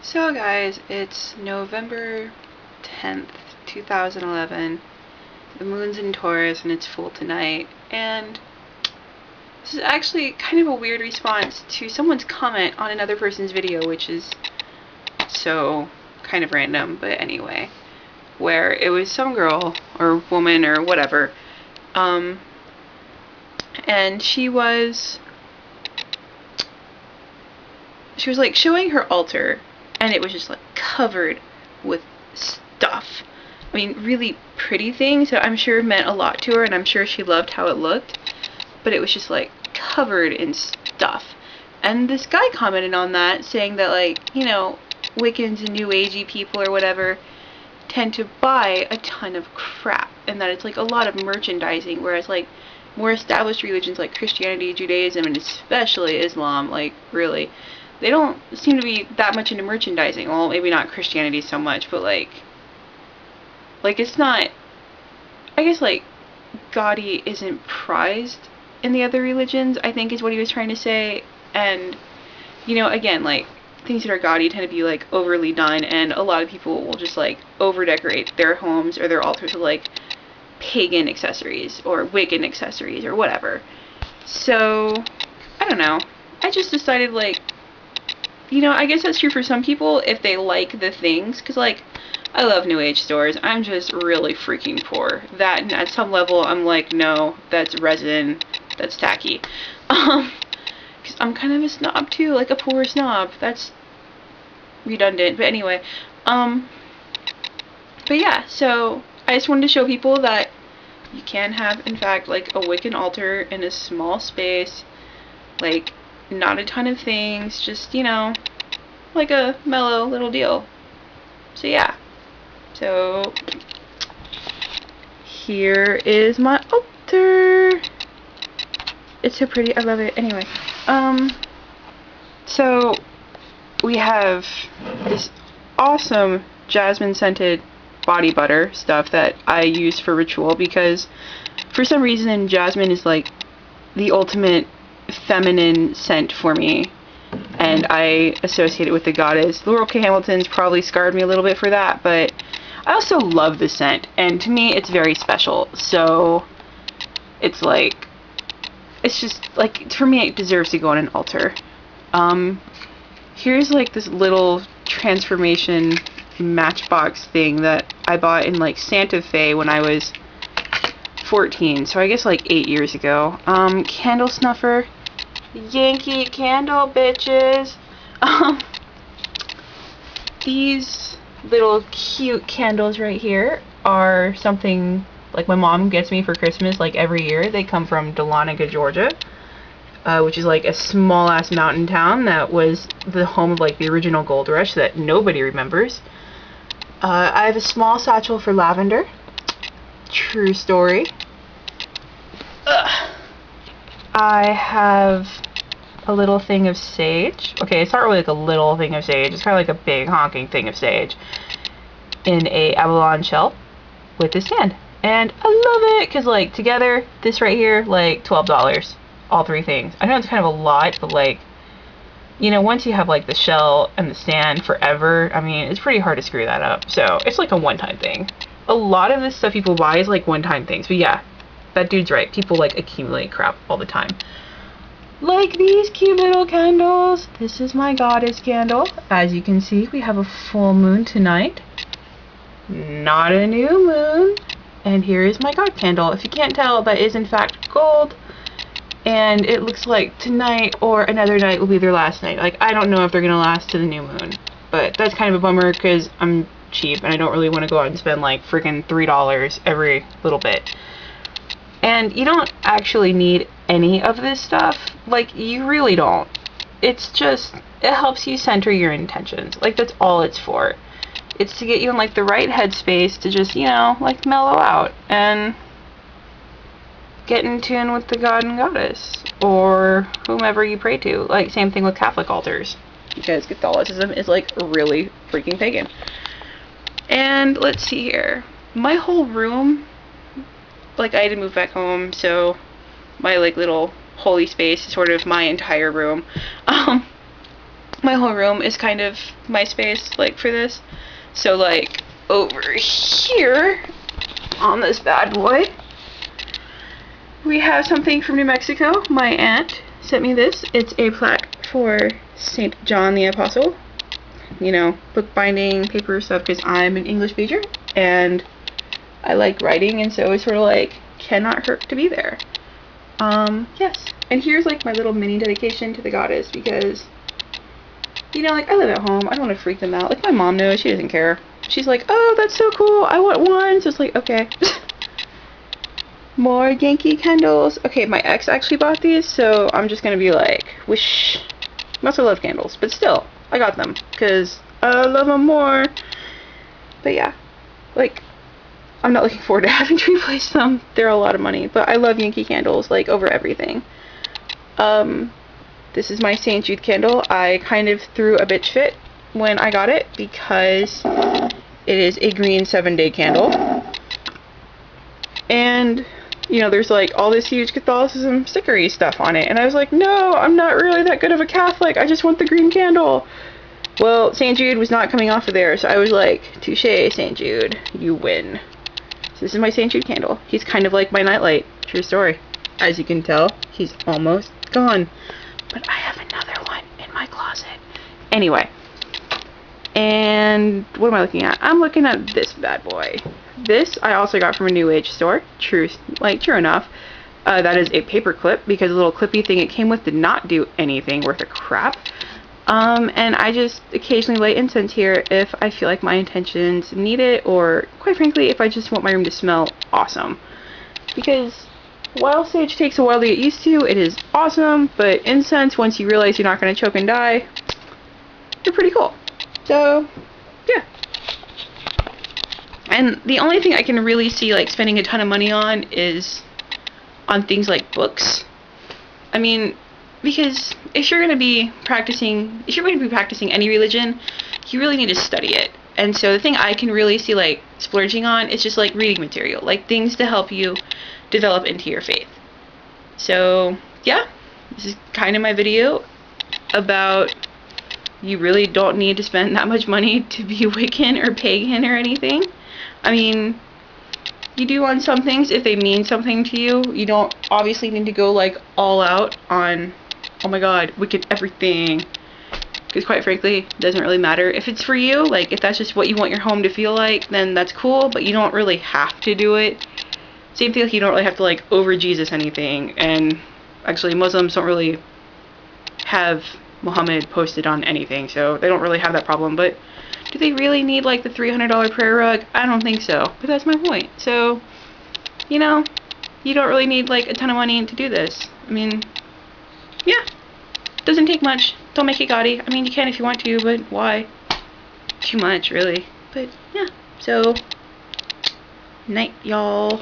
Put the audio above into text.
So guys, it's November 10th, 2011. The moon's in Taurus and it's full tonight. And this is actually kind of a weird response to someone's comment on another person's video, which is so kind of random, but anyway. Where it was some girl or woman or whatever. And she was like showing her altar, and it was just like covered with stuff. I mean, really pretty things that I'm sure meant a lot to her, and I'm sure she loved how it looked, but it was just like covered in stuff. And this guy commented on that, saying that, like, you know, Wiccans and New Agey people or whatever tend to buy a ton of crap, and that it's like a lot of merchandising, whereas like more established religions like Christianity, Judaism, and especially Islam, like really, they don't seem to be that much into merchandising. Well, maybe not Christianity so much, but like it's not, I guess, like, gaudy isn't prized in the other religions, I think is what he was trying to say. And, you know, again, like, things that are gaudy tend to be like overly done, and a lot of people will just like over decorate their homes or their altars with like pagan accessories or Wiccan accessories or whatever. So I don't know, I just decided, like, you know, I guess that's true for some people if they like the things, because like I love New Age stores. I'm just really freaking poor. That, and at some level I'm like, no, that's resin, that's tacky. Because I'm kind of a snob too, like a poor snob. That's redundant, but anyway. But yeah, so I just wanted to show people that you can have, in fact, like a Wiccan altar in a small space, like not a ton of things, just, you know, like a mellow little deal. So yeah, so here is my altar. It's so pretty, I love it. Anyway, so we have this awesome jasmine scented body butter stuff that I use for ritual, because for some reason jasmine is like the ultimate feminine scent for me, and I associate it with the goddess. Laurel K. Hamilton's probably scarred me a little bit for that, but I also love the scent, and to me it's very special. So it's like, it's just like, for me it deserves to go on an altar. Here's like this little transformation matchbox thing that I bought in like Santa Fe when I was 14, so I guess like 8 years ago. Candle snuffer, Yankee Candle, bitches. These little cute candles right here are something like my mom gets me for Christmas like every year. They come from Dahlonega, Georgia, which is like a small ass mountain town that was the home of like the original gold rush that nobody remembers. I have a small satchel for lavender. True story. I have a little thing of sage. Okay, it's not really like a little thing of sage. It's kind of like a big honking thing of sage in a abalone shell with this stand. And I love it because, like, together, this right here, like $12. All three things. I know it's kind of a lot, but like, you know, once you have like the shell and the stand forever, I mean, it's pretty hard to screw that up. So it's like a one-time thing. A lot of this stuff people buy is like one-time things. But yeah, that dude's right. People like accumulate crap all the time. Like these cute little candles. This is my goddess candle. As you can see, we have a full moon tonight. Not a new moon. And here is my god candle. If you can't tell, that is in fact gold. And it looks like tonight or another night will be their last night. Like, I don't know if they're gonna last to the new moon, but that's kind of a bummer because I'm cheap and I don't really want to go out and spend like freaking $3 every little bit. And you don't actually need any of this stuff. Like, you really don't. It's just, it helps you center your intentions. Like, that's all it's for. It's to get you in like the right headspace to just, you know, like mellow out and get in tune with the god and goddess, or whomever you pray to. Like, same thing with Catholic altars, because Catholicism is like really freaking pagan. And let's see here. My whole room, like, I had to move back home, so my like little holy space is sort of my entire room. my whole room is kind of my space, like, for this. So, like, over here on this bad boy, we have something from New Mexico. My aunt sent me this. It's a plaque for St. John the Apostle. You know, bookbinding, paper stuff, because I'm an English major, and I like writing, and so it's sort of like, cannot hurt to be there. Yes. And here's, like, my little mini dedication to the goddess, because, you know, like, I live at home. I don't want to freak them out. Like, my mom knows. She doesn't care. She's like, oh, that's so cool. I want one. So it's like, okay. More Yankee candles. Okay, my ex actually bought these, so I'm just gonna be like, wish. I also love candles, but still, I got them, because I love them more. But yeah, like, I'm not looking forward to having to replace them. They're a lot of money, but I love Yankee candles, like, over everything. This is my St. Jude candle. I kind of threw a bitch fit when I got it, because it is a green 7-day candle. And, you know, there's, like, all this huge Catholicism stickery stuff on it. And I was like, no, I'm not really that good of a Catholic. I just want the green candle. Well, St. Jude was not coming off of there, so I was like, touche, St. Jude, you win. So this is my St. Jude candle. He's kind of like my nightlight. True story. As you can tell, he's almost gone. But I have another one in my closet. Anyway. And what am I looking at? I'm looking at this bad boy. This I also got from a New Age store. True enough. That is a paper clip, because the little clippy thing it came with did not do anything worth a crap. And I just occasionally light incense here if I feel like my intentions need it, or quite frankly, if I just want my room to smell awesome. Because while sage takes a while to get used to, it is awesome, but incense, once you realize you're not going to choke and die, they're pretty cool. So, yeah. And the only thing I can really see, like, spending a ton of money on is on things like books. I mean, because if you're going to be practicing any religion, you really need to study it. And so the thing I can really see, like, splurging on is just, like, reading material, like, things to help you develop into your faith. So, yeah, this is kind of my video about you really don't need to spend that much money to be Wiccan or pagan or anything. I mean, you do on some things if they mean something to you. You don't obviously need to go, like, all out on, oh my god, Wiccan everything. Because quite frankly, it doesn't really matter. If it's for you, like, if that's just what you want your home to feel like, then that's cool, but you don't really have to do it. Same thing, like, you don't really have to, like, over Jesus anything. And actually, Muslims don't really have Muhammad posted on anything, so they don't really have that problem. But do they really need, like, the $300 prayer rug? I don't think so, but that's my point. So, you know, you don't really need, like, a ton of money to do this. I mean, yeah, doesn't take much. Don't make it gaudy. I mean, you can if you want to, but why? Too much, really. But yeah, so night, y'all.